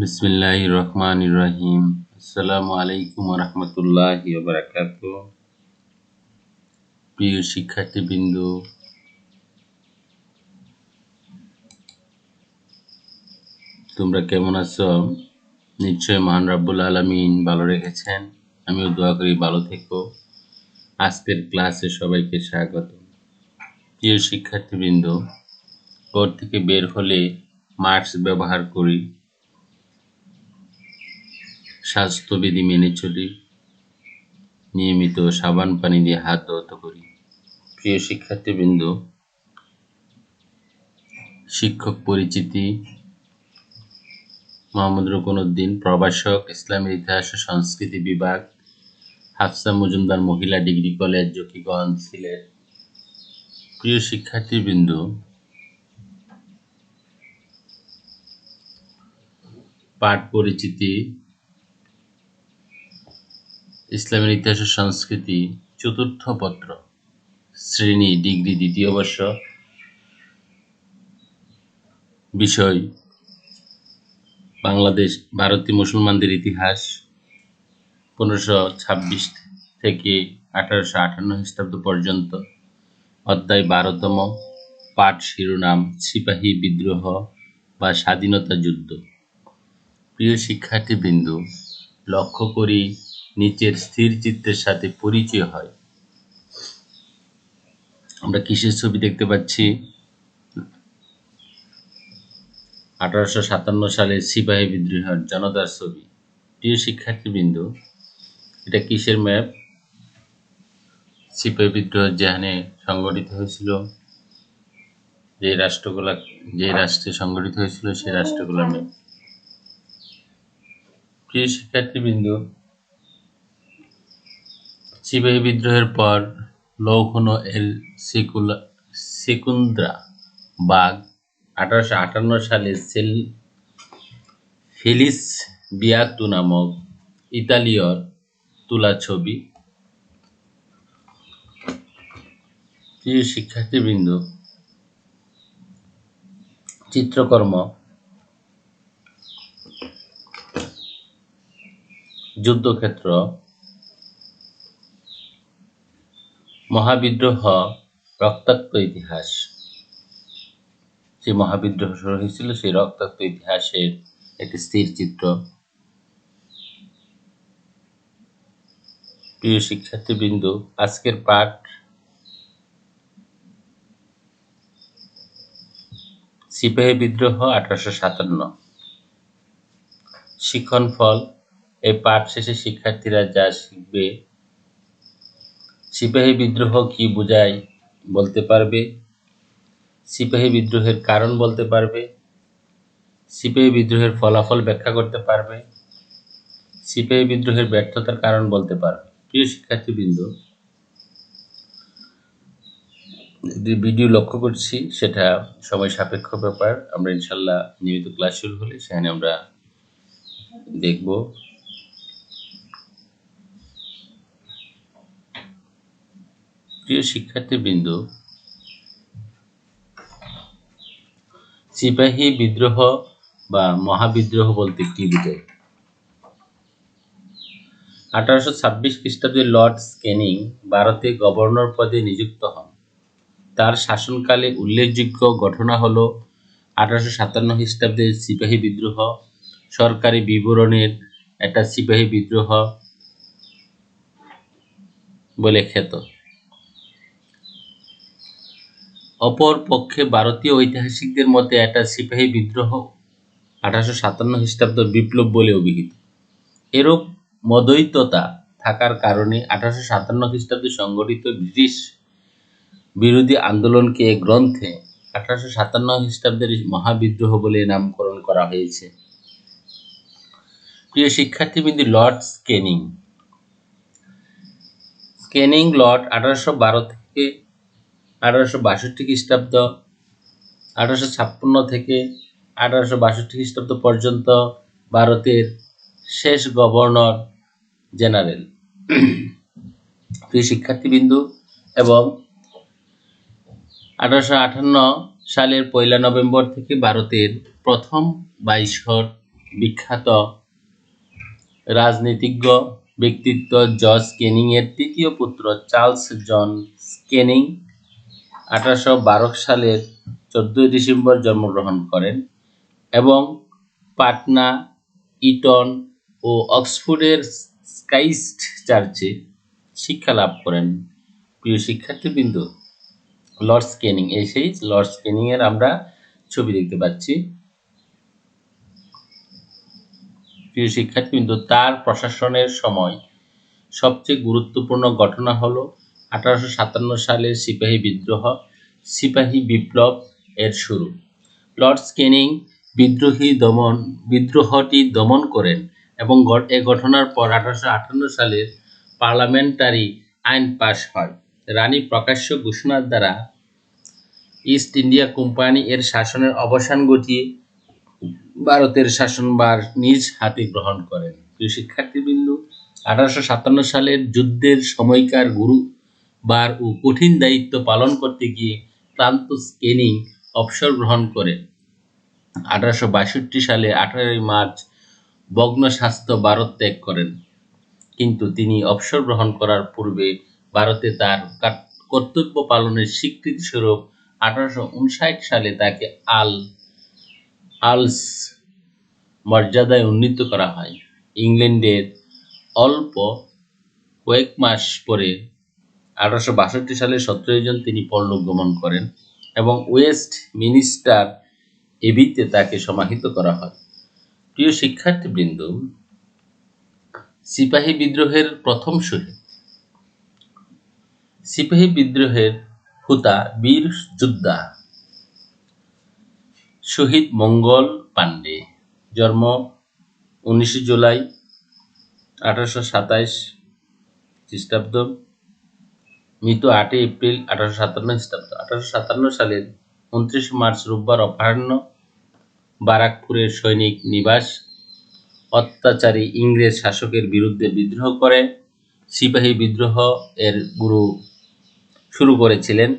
বিসমিল্লাহির রহমানির রহিম। আসসালামু আলাইকুম ওয়া রাহমাতুল্লাহি ওয়া বারাকাতুহু। প্রিয় শিক্ষার্থীবৃন্দ, তোমরা কেমন আছো? নিশ্চয় মহান রাব্বুল আলামিন ভালো রেখেছেন। আমিও দোয়া করি ভালো থেকো। আজকের ক্লাসে সবাইকে স্বাগত। প্রিয় শিক্ষার্থীবৃন্দ, ঘর থেকে বের হলে মাস্ক ব্যবহার করি, স্বাস্থ্যবিধি মেনে চলি, নিয়মিত সাবান পানি দিয়ে হাত ধৌত করি। প্রিয় শিক্ষার্থীবৃন্দ, শিক্ষক পরিচিতি: মোহাম্মদ রুকনউদ্দিন, প্রভাষক, ইসলামের ইতিহাস ও সংস্কৃতি বিভাগ, হাফসা মজুমদার মহিলা ডিগ্রি কলেজ, জকিগঞ্জ, সিলেট। প্রিয় শিক্ষার্থীবৃন্দ, পাঠ পরিচিতি: ইসলামের ইতিহাস ও সংস্কৃতি, চতুর্থ পত্র, শ্রেণী ডিগ্রি দ্বিতীয় বর্ষ, বিষয় বাংলাদেশ ভারতীয় মুসলমানদের ইতিহাস 1526 থেকে 1858 খ্রিস্টাব্দ পর্যন্ত, অধ্যায় 12তম, পাঠ শিরোনাম সিপাহী বিদ্রোহ বা স্বাধীনতা যুদ্ধ। প্রিয় শিক্ষার্থীবৃন্দ, লক্ষ্য করি নিচের স্থির চিত্রের সাথে পরিচয় হয়। আমরা কিসের ছবি দেখতে পাচ্ছি? 1857 সালের সিপাহী বিদ্রোহের জনতার ছবি। প্রিয় শিক্ষার্থীবৃন্দ, এটা কিসের ম্যাপ? সিপাহী বিদ্রোহ যেখানে সংগঠিত হয়েছিল, যে রাষ্ট্রে সংগঠিত হয়েছিল সেই রাষ্ট্রগুলোর ম্যাপ। প্রিয় শিক্ষার্থীবৃন্দ, সিপাহী বিদ্রোহের পর লৌহন এল সেকুন্দ্রা বাগ 1858 সালে ফেলিস বিয়াতু নামক ইতালীয়র তোলা ছবি। প্রিয় শিক্ষার্থীবৃন্দ, চিত্রকর্ম: যুদ্ধক্ষেত্র, মহাবিদ্রোহ, রক্তাক্ত ইতিহাস। যে মহাবিদ্রোহ শুরু হয়েছিল সেই রক্তাক্ত ইতিহাসের একটি স্থির চিত্র। প্রিয় শিক্ষার্থীবৃন্দ, আজকের পাঠ সিপাহী বিদ্রোহ 1857। শিক্ষণ ফল: এই পাঠ শেষে শিক্ষার্থীরা যা শিখবে: সিপাহী বিদ্রোহ কি বোঝায় বলতে পারবে, সিপাহী বিদ্রোহের কারণ বলতে পারবে, সিপাহী বিদ্রোহের ফলাফল ব্যাখ্যা করতে পারবে, সিপাহী বিদ্রোহের ব্যর্থতার কারণ বলতে পারবে। প্রিয় শিক্ষার্থীবৃন্দ, ভিডিও লক্ষ্য করছি সেটা সময় সাপেক্ষ ব্যাপার। আমরা ইনশাল্লাহ নিয়মিত ক্লাস শুরু হলে সেখানে আমরা দেখব। প্রিয় শিক্ষার্থীবৃন্দ, সিপাহী বিদ্রোহ বা মহাবিদ্রোহ বলতে কি বোঝায়? 1826 খ্রিস্টাব্দে লর্ড ক্যানিং ভারতে গভর্নর পদে নিযুক্ত হন। তার শাসনকালে উল্লেখযোগ্য ঘটনা হল 1857 খ্রিস্টাব্দের সিপাহী বিদ্রোহ, সরকারি বিবরণের একটা সিপাহী বিদ্রোহ বলে খ্যাত। অপর পক্ষে ভারতীয় ঐতিহাসিকদের মতে এটা সিপাহী বিদ্রোহ 1857 খ্রিস্টাব্দ বিপ্লব বলে অভিহিত। এরূপ মদ্বৈততা থাকার কারণে 1857 খ্রিস্টাব্দে সংগঠিত ব্রিটিশ বিরোধী আন্দোলনকে গ্রন্থে 1857 খ্রিস্টাব্দের মহাবিদ্রোহ বলে নামকরণ করা হয়েছে। প্রিয় শিক্ষার্থীবৃন্দ, লর্ড ক্যানিং লর্ড 1812 থেকে 1862 খ্রিস্টাব্দ, 1856 থেকে 1862 খ্রিস্টাব্দ পর্যন্ত ভারতের শেষ গভর্নর জেনারেল। প্রিয় শিক্ষার্থীবৃন্দ, এবং 1858 সালের 1 নভেম্বর থেকে ভারতের প্রথম ভাইসরয় বিখ্যাত রাজনীতিজ্ঞ ব্যক্তিত্ব জর্জ ক্যানিং এর তৃতীয় পুত্র চার্লস জন ক্যানিং 1812 সালের 14 ডিসেম্বর জন্মগ্রহণ করেন এবং পাটনা, ইটন ও অক্সফোর্ডের ক্রাইস্ট চার্চে শিক্ষা লাভ করেন। প্রিয় শিক্ষার্থীবৃন্দ, লর্ডস ক্যানিং, সেই লর্ডস ক্যানিং এর আমরা ছবি দেখতে পাচ্ছি। প্রিয় শিক্ষার্থীবৃন্দ, তার প্রশাসনের সময় সবচেয়ে গুরুত্বপূর্ণ ঘটনা হলো 1857 সালের সিপাহী বিপ্লব এর শুরু। লর্ডস ক্যানিং বিদ্রোহটি দমন করেন এবং এ ঘটনার পর 1858 সালের পার্লামেন্টারি আইন পাস হয়। রানী প্রকাশ্য ঘোষণার দ্বারা ইস্ট ইন্ডিয়া কোম্পানি এর শাসনের অবসান ঘটিয়ে ভারতের শাসনভার নিজ হাতে গ্রহণ করেন। প্রিয় শিক্ষার্থীবৃন্দ, 1857 সালের যুদ্ধের সময়কার গুরুবার ও কঠিন দায়িত্ব পালন করতে গিয়ে ক্লান্ত ক্যানিং অবসর গ্রহণ করেন। 1862 সালে 18 মার্চ ভগ্নস্বাস্থ্য ভারত ত্যাগ করেন, কিন্তু তিনি অবসর গ্রহণ করার পূর্বে ভারতে তার কর্তব্য পালনের স্বীকৃতি স্বরূপ 1859 সালে তাকে আর্লস মর্যাদায় উন্নীত করা হয়। ইংল্যান্ডের অল্প কয়েক মাস পরে 1862 সালের 17 জন তিনি পরলোক গমন করেন এবং ওয়েস্ট মিনিস্টার এবিতে তাকে সমাহিত করা হয়। প্রিয় শিক্ষার্থীবৃন্দ, সিপাহী বিদ্রোহের প্রথম শহীদ। সিপাহী বিদ্রোহের হুতা বীর যোদ্ধা শহীদ মঙ্গল পাণ্ডে, জন্ম 19 জুলাই 1827 খ্রিস্টাব্দ, মৃত্যু 8 এপ্রিল 1857 খ্রিস্টাব্দ। 1857 সালের 29 মার্চ রোববার অপরাহ্ন বারাকপুরের সৈনিক নিবাস অত্যাচারী ইংরেজ শাসকের বিরুদ্ধে বিদ্রোহ করে সিপাহী বিদ্রোহ এর শুরু করেছিলেন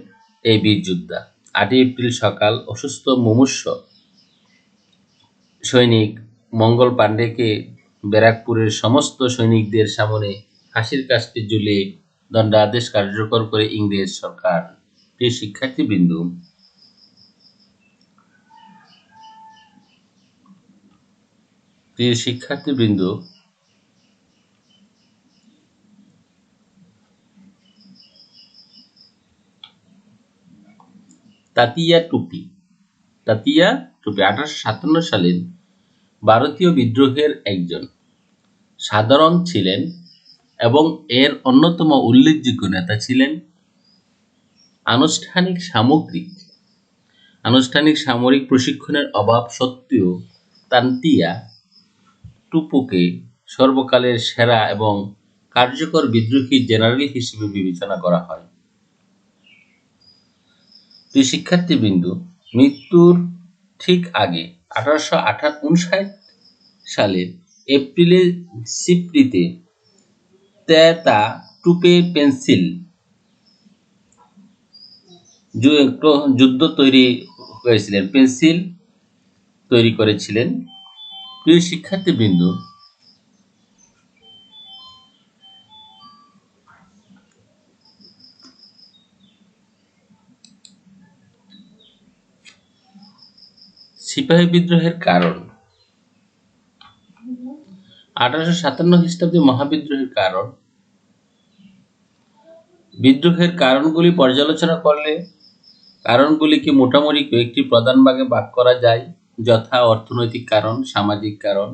এই বীর যোদ্ধা। 8 এপ্রিল সকাল অসুস্থ মুমূর্ষু সৈনিক মঙ্গল পাণ্ডেকে ব্যারাকপুরের সমস্ত সৈনিকদের সামনে ফাঁসির কাস্টে ঝুলিয়ে দণ্ডাদেশ কার্যকর করে ইংরেজ সরকার। প্রিয় শিক্ষার্থীবৃন্দ, তাতিয়া টুপি 1857 সালের ভারতীয় বিদ্রোহের একজন সাধারণ ছিলেন এবং এর অন্যতম উল্লেখযোগ্য নেতা ছিলেন। আনুষ্ঠানিক সামরিক প্রশিক্ষণের অভাব সত্ত্বেও তান্তিয়া টুপুকে সর্বকালের সেরা এবং কার্যকর বিদ্রোহী জেনারেল হিসেবে বিবেচনা করা হয়। প্রিয় শিক্ষার্থীবৃন্দ, মৃত্যুর ঠিক আগে 1859 সালের এপ্রিলে সিপ্রিতে তেতা টুপে পেন্সিল যুদ্ধ পেন্সিল তৈরি করেছিলেন। প্রিয় শিক্ষার্থীবৃন্দ, সিপাহী বিদ্রোহের কারণ। 1857 খ্রিস্টাব্দে মহাবিদ্রোহের কারণ। বিদ্রোহের কারণগুলি পর্যালোচনা করলে কারণগুলিকে মোটামুটি কয়েকটি প্রধান ভাগে ভাগ করা যায়, যথা অর্থনৈতিক কারণ, সামাজিক কারণ,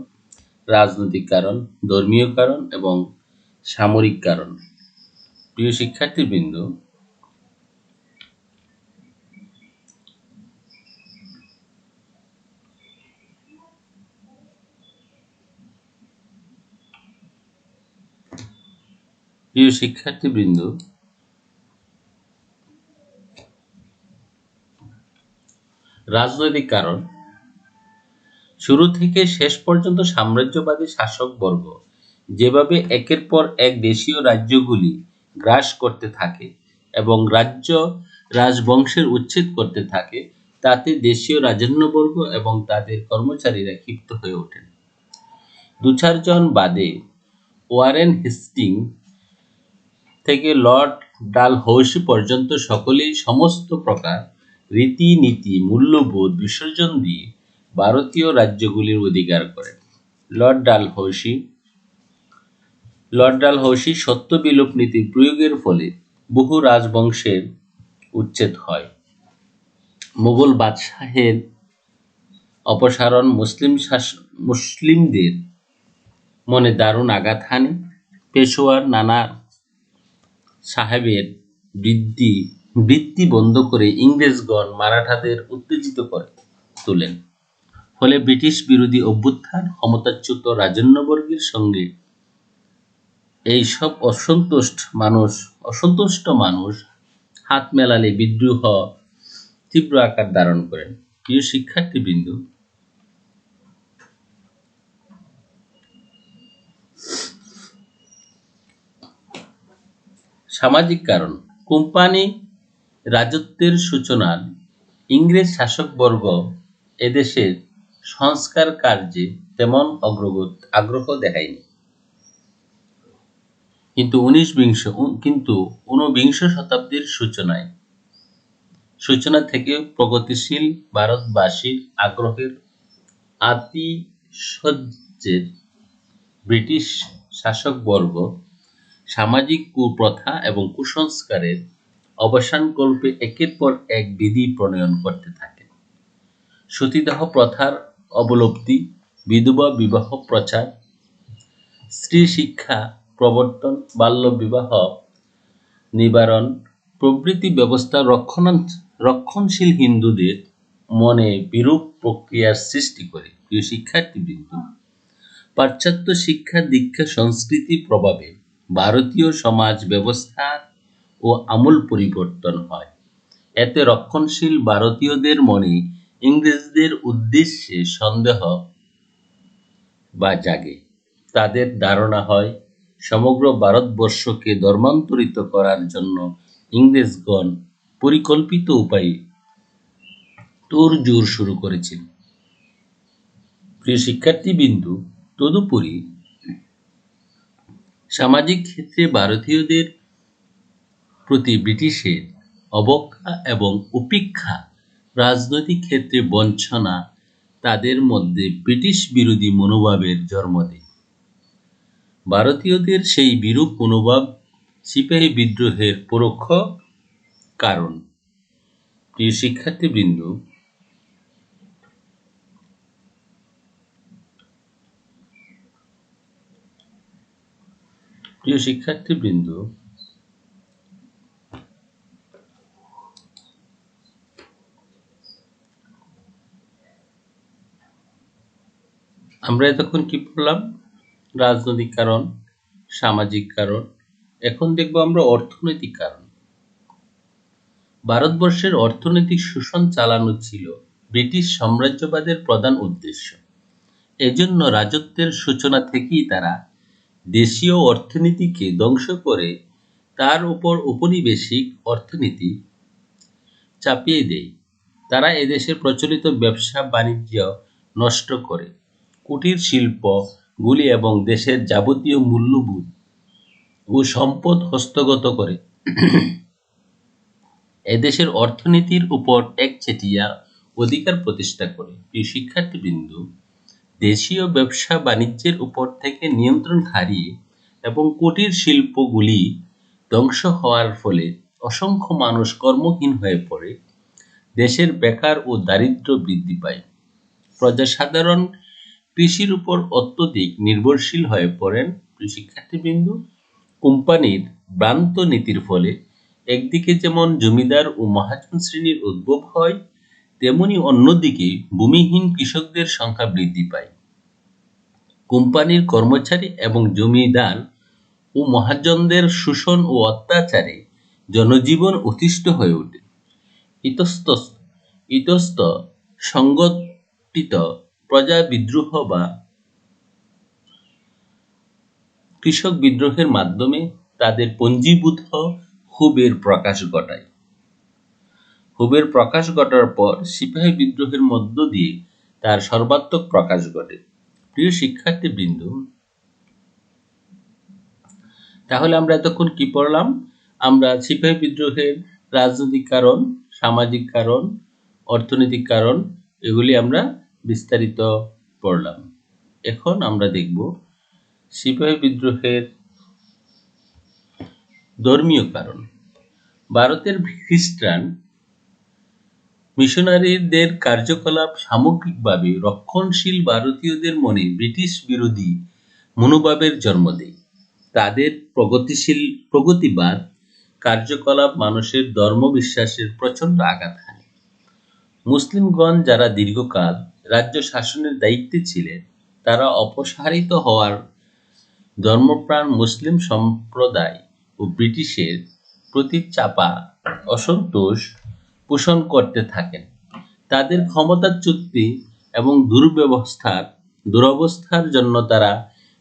রাজনৈতিক কারণ, ধর্মীয় কারণ এবং সামরিক কারণ। প্রিয় শিক্ষার্থীবৃন্দ, রাজনৈতিক কারণ। শুরু থেকে শেষ পর্যন্ত সাম্রাজ্যবাদী শাসকবর্গ যেভাবে একের পর এক দেশীয় রাজ্যগুলি গ্রাস করতে থাকে এবং রাজবংশের উচ্ছেদ করতে থাকে, তাতে দেশীয় রাজন্যবর্গ এবং তাদের কর্মচারীরা ক্ষিপ্ত হয়ে ওঠেন। দু-চারজন বাদে ওয়ারেন হেস্টিং থেকে লর্ড ডালহৌসি পর্যন্ত সকলেই সমস্ত প্রকার রীতি-নীতি, মূল্যবোধ বিসর্জন দিয়ে ভারতীয় রাজ্যগুলির অধিকার করেন। লর্ড ডালহৌসি সত্য বিলোপ নীতির প্রয়োগের ফলে বহু রাজবংশের উচ্ছেদ হয়। মুঘল বাদশাহের অপসারণ মুসলিমদের মনে দারুণ আঘাত হানে। পেশোয়ার নানা সাহেবের বৃত্তি বন্ধ করে ইংরেজগণ মারাঠাদের উত্তেজিত করে তোলেন। ফলে ব্রিটিশ বিরোধী অভ্যুত্থান ক্ষমতাচ্যুত রাজন্যবর্গের সঙ্গে এইসব অসন্তুষ্ট মানুষ হাত মেলালে বিদ্রোহ তীব্র আকার ধারণ করেন। প্রিয় শিক্ষার্থীবৃন্দ, সামাজিক কারণ। কোম্পানি রাজত্বের সূচনায় ইংরেজ শাসকবর্গ এদেশের সংস্কার কার্যে তেমন আগ্রহ দেখায়নি। কিন্তু ঊনবিংশ শতাব্দীর সূচনা থেকে প্রগতিশীল ভারতবাসীর আগ্রহের আতিশয্যে ব্রিটিশ শাসকবর্গ সামাজিক কুপ্রথা এবং কুসংস্কারের অবসানকল্পে একের পর এক বিধি প্রণয়ন করতে থাকে। সতীদাহ প্রথার অবলুপ্তি, বিধবা বিবাহ প্রচার, স্ত্রী শিক্ষা প্রবর্তন, বাল্যবিবাহ নিবারণ প্রভৃতি ব্যবস্থা রক্ষণশীল হিন্দুদের মনে বিরূপ প্রক্রিয়ার সৃষ্টি করে। প্রিয় শিক্ষার্থীবৃন্দ, পাশ্চাত্য শিক্ষা দীক্ষা সংস্কৃতি প্রভাবে ভারতীয় সমাজ ব্যবস্থার ও আমূল পরিবর্তন হয়। এতে রক্ষণশীল ভারতীয়দের মনে ইংরেজদের উদ্দেশ্যে সন্দেহ জাগে। তাদের ধারণা হয় সমগ্র ভারতবর্ষকে ধর্মান্তরিত করার জন্য ইংরেজগণ পরিকল্পিত উপায়ে তোড়জোড় শুরু করেছিল। প্রিয় শিক্ষার্থীবৃন্দ, তদুপরি সামাজিক ক্ষেত্রে ভারতীয়দের প্রতি ব্রিটিশের অবজ্ঞা এবং উপেক্ষা, রাজনৈতিক ক্ষেত্রে বঞ্চনা তাদের মধ্যে ব্রিটিশ বিরোধী মনোভাবের জন্ম দেয়। ভারতীয়দের সেই বিরূপ মনোভাব সিপাহী বিদ্রোহের পরোক্ষ কারণ। প্রিয় শিক্ষার্থীবৃন্দ, আমরা এতক্ষণ কি পড়লাম? রাজনৈতিক কারণ, সামাজিক কারণ। এখন দেখব আমরা অর্থনৈতিক কারণ। ভারতবর্ষের অর্থনৈতিক শোষণ চালানো ছিল ব্রিটিশ সাম্রাজ্যবাদের প্রধান উদ্দেশ্য। এজন্য রাজত্বের সূচনা থেকেই তারা দেশীয় অর্থনীতিকে ধ্বংস করে তার উপর ঔপনিবেশিক অর্থনীতি চাপিয়ে দেয়। তারা এদেশের প্রচলিত ব্যবসা বাণিজ্য নষ্ট করে, কুটির শিল্প গুলি এবং দেশের যাবতীয় মূল্যবোধ ও সম্পদ হস্তগত করে এদেশের অর্থনীতির উপর একচেটিয়া অধিকার প্রতিষ্ঠা করে। প্রিয় শিক্ষার্থীবৃন্দ, দেশীয় ব্যবসা বাণিজ্যের উপর থেকে নিয়ন্ত্রণ হারিয়ে এবং কুটির শিল্পগুলি ধ্বংস হওয়ার ফলে অসংখ্য মানুষ কর্মহীন হয়ে পড়ে। দেশের বেকার ও দারিদ্র্য বৃদ্ধি পায়। প্রজাসাধারণ কৃষির উপর অত্যধিক নির্ভরশীল হয়ে পড়েন। প্রিয় শিক্ষার্থীবৃন্দ, কোম্পানির ভ্রান্ত নীতির ফলে একদিকে যেমন জমিদার ও মহাজন শ্রেণীর উদ্ভব হয়, তেমনি অন্যদিকে ভূমিহীন কৃষকদের সংখ্যা বৃদ্ধি পায়। কোম্পানির কর্মচারী এবং জমিদার ও মহাজনদের শোষণ ও অত্যাচারে জনজীবন অতিষ্ঠ হয়ে ওঠে। ইতস্ত সংগঠিত প্রজা বিদ্রোহ বা কৃষক বিদ্রোহের মাধ্যমে তাদের পঞ্জীভূত ক্ষোভের প্রকাশ ঘটায়। ক্ষোভের প্রকাশ ঘটার পর সিপাহী বিদ্রোহের মধ্য দিয়ে তার সর্বাত্মক প্রকাশ ঘটে। প্রিয় শিক্ষার্থীবৃন্দ, তাহলে আমরা এতক্ষণ কি পড়লাম? আমরা সিপাহী বিদ্রোহের রাজনৈতিক কারণ, সামাজিক কারণ, অর্থনৈতিক কারণ এগুলি আমরা বিস্তারিত পড়লাম। এখন আমরা দেখব সিপাহী বিদ্রোহের ধর্মীয় কারণ। ভারতের খ্রিস্টান মিশনারিদের কার্যকলাপ সামগ্রিকভাবে রক্ষণশীল ভারতীয়দের মনে ব্রিটিশ বিরোধী মনোভাবের জন্ম দেয়। তাদের প্রগতিবাদ কার্যকলাপ মানুষের ধর্মবিশ্বাসের প্রচণ্ড আঘাত হানে। মুসলিমগণ যারা দীর্ঘকাল রাজ্য শাসনের দায়িত্বে ছিলেন, তারা অপসারিত হওয়ার ধর্মপ্রাণ মুসলিম সম্প্রদায় ও ব্রিটিশের প্রতি চাপা অসন্তোষ পোষণ করতে থাকেন। তাদের ক্ষমতাচ্যুতি এবং দুরবস্থার জন্য তারা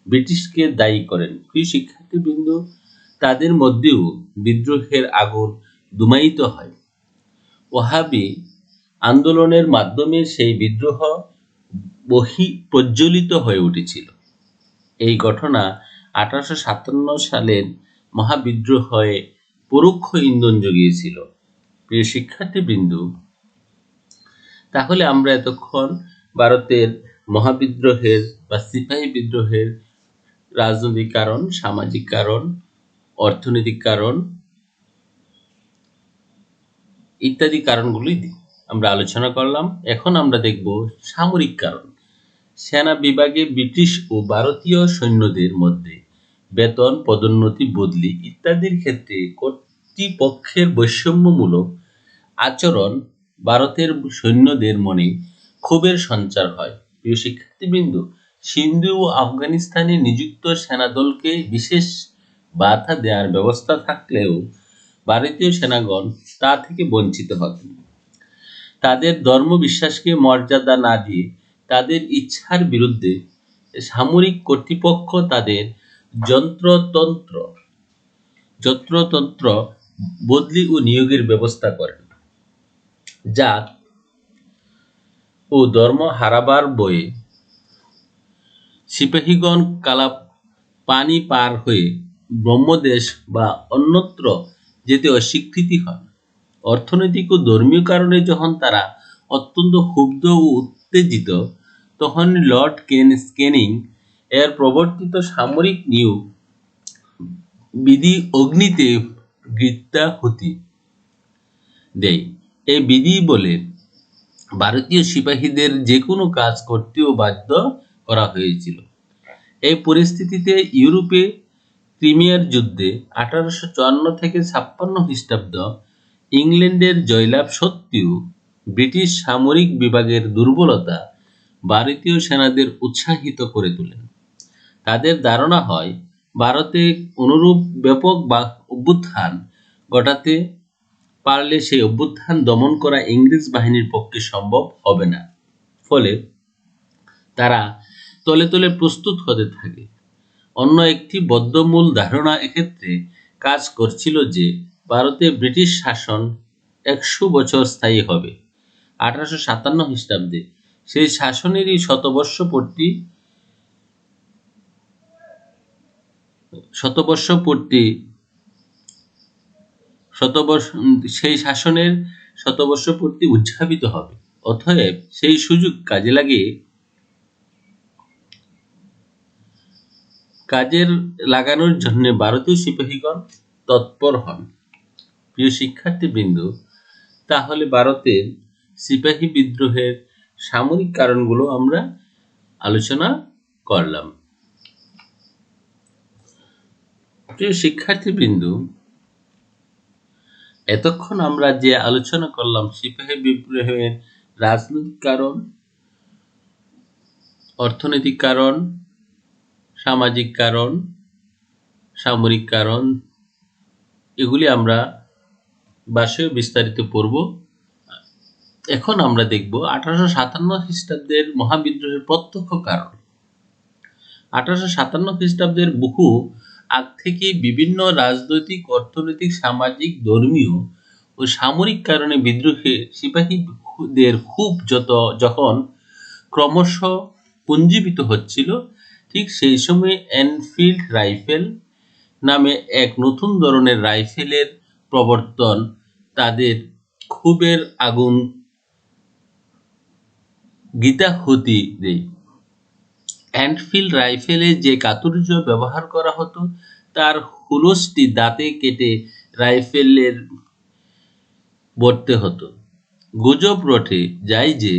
ব্রিটিশকে দায়ী করেন। প্রিয় শিক্ষার্থীবৃন্দ, তাদের মধ্যেও বিদ্রোহের আগুন ধূমায়িত হয়। ওহাবি আন্দোলনের মাধ্যমে সেই বিদ্রোহ প্রজ্বলিত হয়ে উঠেছিল। এই ঘটনা 1857 সালের মহাবিদ্রোহে পরোক্ষ ইন্ধন জুগিয়েছিল। প্রিয় শিক্ষার্থীবৃন্দ, তাহলে আমরা এতক্ষণ ভারতের মহাবিদ্রোহের বা সিপাহী বিদ্রোহের রাজনৈতিক কারণ, সামাজিক কারণ, অর্থনৈতিক কারণ ইত্যাদি কারণগুলি আমরা আলোচনা করলাম। এখন আমরা দেখব সামরিক কারণ। সেনা বিভাগে ব্রিটিশ ও ভারতীয় সৈন্যদের মধ্যে বেতন, পদোন্নতি, বদলি ইত্যাদির ক্ষেত্রে কর্তৃপক্ষের বৈষম্যমূলক আচরণ ভারতের সৈন্যদের মনে ক্ষোভের সঞ্চার হয়। প্রিয় শিক্ষার্থীবৃন্দ, সিন্ধু ও আফগানিস্তানে নিযুক্ত সেনাদলকে বিশেষ বাধা দেওয়ার ব্যবস্থা থাকলেও ভারতীয় সেনাগণ তা থেকে বঞ্চিত হতেন। তাদের ধর্মবিশ্বাসকে মর্যাদা না দিয়ে তাদের ইচ্ছার বিরুদ্ধে সামরিক কর্তৃপক্ষ তাদের যত্রতন্ত্র বদলি ও নিয়োগের ব্যবস্থা করেন। জাত ও ধর্ম হারাবার বয়ে সিপাহীগণ পানি পার হয়ে ব্রহ্মদেশ বা অন্যত্র যেতে অস্বীকৃতি হন। অর্থনৈতিক ও ধর্মীয় কারণে যখন তারা অত্যন্ত ক্ষুব্ধ ও উত্তেজিত, তখন লর্ড ক্যানিং এর প্রবর্তিত সামরিক নিয়োগ বিধি অগ্নিতে গৃহ্যাহুতি দেয়। এই বিধি বলে ভারতীয় সিপাহীদের যে কোনো কাজ করতেও বাধ্য করা হয়েছিল। এই পরিস্থিতিতে ইউরোপে ক্রিমিয়ার যুদ্ধে 1854 থেকে 56 খ্রিস্টাব্দ ইংল্যান্ডের জয়লাভ সত্ত্বেও ব্রিটিশ সামরিক বিভাগের দুর্বলতা ভারতীয় সেনাদের উৎসাহিত করে তোলেন। তাদের ধারণা হয় ভারতে অনুরূপ ব্যাপক অভ্যুত্থান ঘটাতে পারলে সেই অভ্যুত্থান দমন করা ইংরেজ বাহিনীর পক্ষে সম্ভব হবে না। ফলে তারা তলে তলে প্রস্তুত হতে থাকে। অন্য একটি বদ্ধমূল ধারণা এক্ষেত্রে কাজ করছিল যে ভারতে ব্রিটিশ শাসন 100 বছর স্থায়ী হবে। 1857 খ্রিস্টাব্দে সেই শাসনেরই শতবর্ষপূর্তি উদযাপিত হবে। অতএব সেই সুযোগ কাজের লাগানোর জন্য ভারতীয় সিপাহীগণ তৎপর হন। প্রিয় শিক্ষার্থীবৃন্দ, তাহলে ভারতের সিপাহী বিদ্রোহের সামরিক কারণগুলো আমরা আলোচনা করলাম। প্রিয় শিক্ষার্থীবৃন্দ, এতক্ষণ আমরা যে আলোচনা করলাম সিপাহী বিদ্রোহের রাজনৈতিক কারণ, অর্থনৈতিক কারণ, সামাজিক কারণ, সামরিক কারণ, এগুলি আমরা বাসে বিস্তারিত পড়ব। এখন আমরা দেখব 1857 খ্রিস্টাব্দের মহাবিদ্রোহের প্রত্যক্ষ কারণ। 1857 খ্রিস্টাব্দের বহু আগ থেকে বিভিন্ন রাজনৈতিক, অর্থনৈতিক, সামাজিক, ধর্মীয় ও সামরিক কারণে বিদ্রোহে সিপাহীদের ক্ষোভ যখন ক্রমশ পুঞ্জীভূত হচ্ছিল, ঠিক সেই সময় এনফিল্ড রাইফেল নামে এক নতুন ধরনের রাইফেলের প্রবর্তন তাদের ক্ষোভের আগুন গীতাহুতি দেয়। এনফিল্ড রাইফেলে যে কাতুর্য ব্যবহার করা হতো তার হুলসটি দাঁতে কেটে রাইফেলের বর্তে হতো। গুজব রটে যায় যে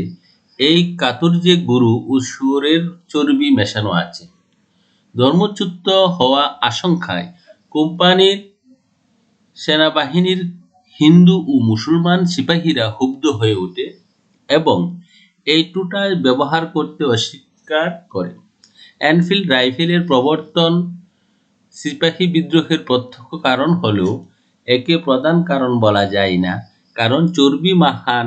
এই কাতুর্যে গরু ও শুয়োরের চর্বি মেশানো আছে। ধর্মচ্যুত হওয়া আশঙ্কায় কোম্পানির সেনাবাহিনীর হিন্দু ও মুসলমান সিপাহীরা ক্ষুব্ধ হয়ে ওঠে এবং এই টুটা ব্যবহার করতে অস্বীকার করে। এনফিল্ড রাইফেলের প্রবর্তন সিপাহী বিদ্রোহের প্রত্যক্ষ কারণ হলেও একে প্রধান কারণ বলা যায় না, কারণ চর্বি মাখান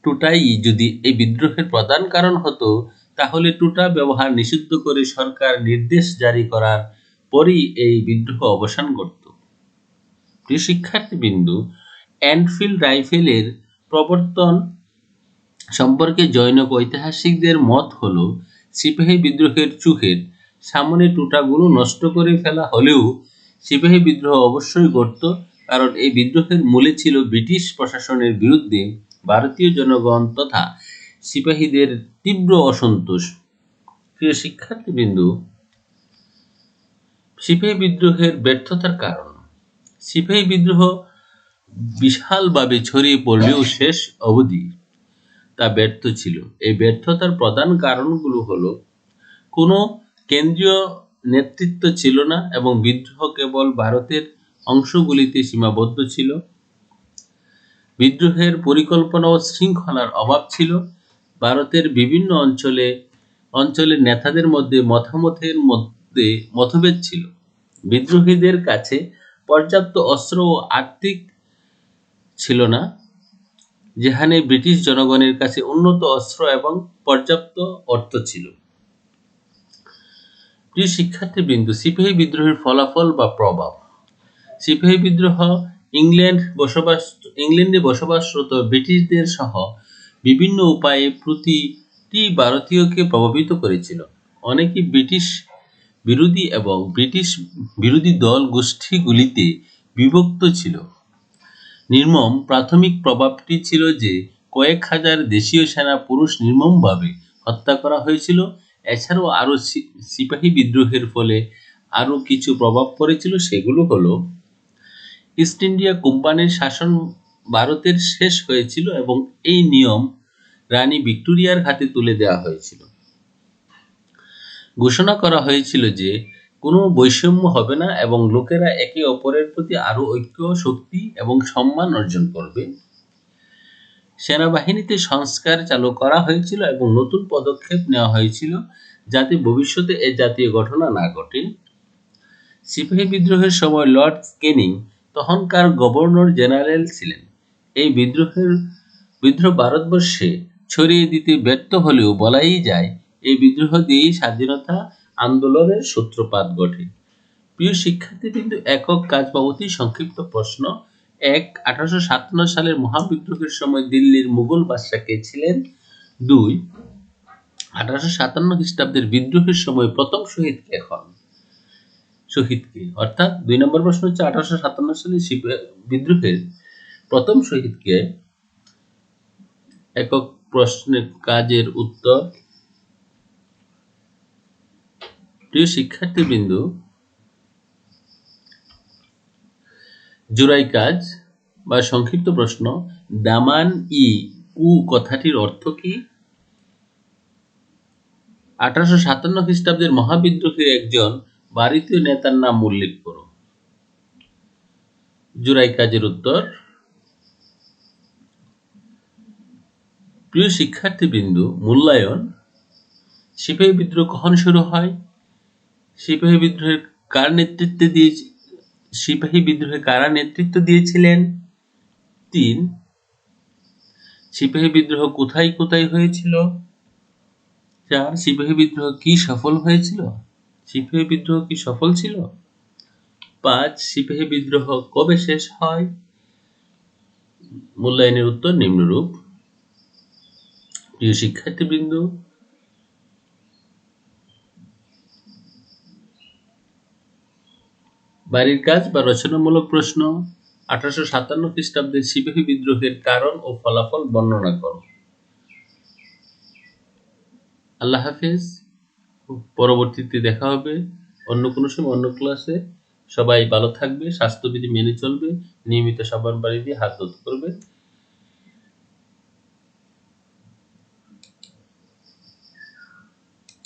টুটাই যদি এই বিদ্রোহের প্রধান কারণ হতো তাহলে টুটা ব্যবহার নিষিদ্ধ করে সরকার নির্দেশ জারি করার পরই এই বিদ্রোহ অবসান করত। প্রিয় শিক্ষার্থীবৃন্দ, এনফিল্ড রাইফেলের প্রবর্তন সম্পর্কে জনৈক ঐতিহাসিকদের মত হলো সিপাহী বিদ্রোহের চোখের সামনে টুটাগুলো নষ্ট করে ফেলা হলেও সিপাহী বিদ্রোহ অবশ্যই ঘটত, কারণ এই বিদ্রোহের মূলে ছিল ব্রিটিশ প্রশাসনের বিরুদ্ধে ভারতীয় জনগণ তথা সিপাহীদের তীব্র অসন্তোষ। প্রিয় শিক্ষার্থীবৃন্দ, সিপাহী বিদ্রোহের ব্যর্থতার কারণ। সিপাহী বিদ্রোহ বিশালভাবে ছড়িয়ে পড়লেও শেষ অবধি তা ব্যর্থ ছিল। এই ব্যর্থতার প্রধান কারণগুলো হলো কোনো কেন্দ্রীয় নেতৃত্ব ছিল না এবং বিদ্রোহ কেবল ভারতের অংশগুলিতে সীমাবদ্ধ ছিল। বিদ্রোহের পরিকল্পনা ও শৃঙ্খলার অভাব ছিল। ভারতের বিভিন্ন অঞ্চলের নেতাদের মধ্যে মতভেদ ছিল। বিদ্রোহীদের কাছে পর্যাপ্ত অস্ত্র ও আর্থিক ছিল না, যেখানে ব্রিটিশ জনগণের কাছে উন্নত অস্ত্র এবং পর্যাপ্ত অর্থ ছিল। প্রিয় শিক্ষার্থীবৃন্দ, সিপাহী বিদ্রোহের ফলাফল বা প্রভাব। সিপাহী বিদ্রোহ ইংল্যান্ডে বসবাসরত ব্রিটিশদের সহ বিভিন্ন উপায়ে প্রতিটি ভারতীয়কে প্রভাবিত করেছিল। অনেকে ব্রিটিশ বিরোধী এবং ব্রিটিশ বিরোধী দল গোষ্ঠীগুলিতে বিভক্ত ছিল। নির্মম প্রাথমিক প্রভাবটি ছিল যে কয়েক হাজার দেশীয় সেনা পুরুষ নির্মমভাবে হত্যা করা হয়েছিল। এছাড়াও আরও সিপাহী বিদ্রোহের ফলে আরও কিছু প্রভাব পড়েছিল, সেগুলো হলো ইস্ট ইন্ডিয়া কোম্পানির শাসন ভারতের শেষ হয়েছিল এবং এই নিয়ম রানী ভিক্টোরিয়ার হাতে তুলে দেওয়া হয়েছিল। ঘোষণা করা হয়েছিল যে কোনো বৈষম্য হবে না এবং লোকেরা একে অপরের প্রতি আরও ঐক্য, শক্তি এবং সম্মান অর্জন করবে। সেনাবাহিনীতে সংস্কার চালু করা হয়েছিল এবং নতুন পদক্ষেপ নেওয়া হয়েছিল যাতে ভবিষ্যতে এ জাতীয় ঘটনা না ঘটে। সিপাহী বিদ্রোহের সময় লর্ড ক্যানিং তখনকার গভর্নর জেনারেল ছিলেন। এই বিদ্রোহ ভারতবর্ষে ছড়িয়ে দিতে ব্যর্থ হলেও বলাই যায় এই বিদ্রোহ দিয়েই স্বাধীনতা আন্দোলনের সূত্রপাত ঘটে। প্রিয় শিক্ষার্থীবৃন্দ, একক কাজ বা অতি সংক্ষিপ্ত প্রশ্ন। 1857 সালের মহাবিদ্রোহের সময় দিল্লির মুঘল বাদশাহ কে ছিলেন? 2. 1857 খ্রিস্টাব্দের বিদ্রোহের সময় প্রথম শহীদ কে হন? অর্থাৎ 2 নম্বর প্রশ্ন হচ্ছে 1857 সালের বিদ্রোহের প্রথম শহীদ কে? একক প্রশ্নের কাজের উত্তর। প্রিয় শিক্ষার্থীবৃন্দ, জোড়াই কাজ বা সংক্ষিপ্ত প্রশ্ন। দামান-ই-কু কথাটির অর্থ কি? 1857 খ্রিস্টাব্দের মহাবিদ্রোহের একজন ভারতীয় নেতার নাম উল্লেখ করো। জোড়াই কাজের উত্তর। প্রিয় শিক্ষার্থীবৃন্দ, মূল্যায়ন। সিপাহী বিদ্রোহ কখন শুরু হয়? সিপাহী বিদ্রোহে কারা নেতৃত্ব দিয়েছিলেন? 3. সিপাহী বিদ্রোহ কোথায় কোথায় হয়েছিল? 4. সিপাহী বিদ্রোহ কি সফল হয়েছিল? সিপাহী বিদ্রোহ কি সফল ছিল? 5. সিপাহী বিদ্রোহ কবে শেষ হয়? মূল্যায়নের উত্তর নিম্নরূপ। প্রিয় শিক্ষার্থীবৃন্দ, বাড়ির কাজ বা রচনামূলক প্রশ্ন 1857 খ্রিস্টাব্দের সিপাহী বিদ্রোহের কারণ ও ফলাফল বর্ণনা করো। আল্লাহ হাফেজ। পরবর্তীতে দেখা হবে অন্য কোনো সময় অন্য ক্লাসে। সবাই ভালো থাকবে, স্বাস্থ্যবিধি মেনে চলবে, নিয়মিত সাবান পানি দিয়ে হাত ধুতে করবে।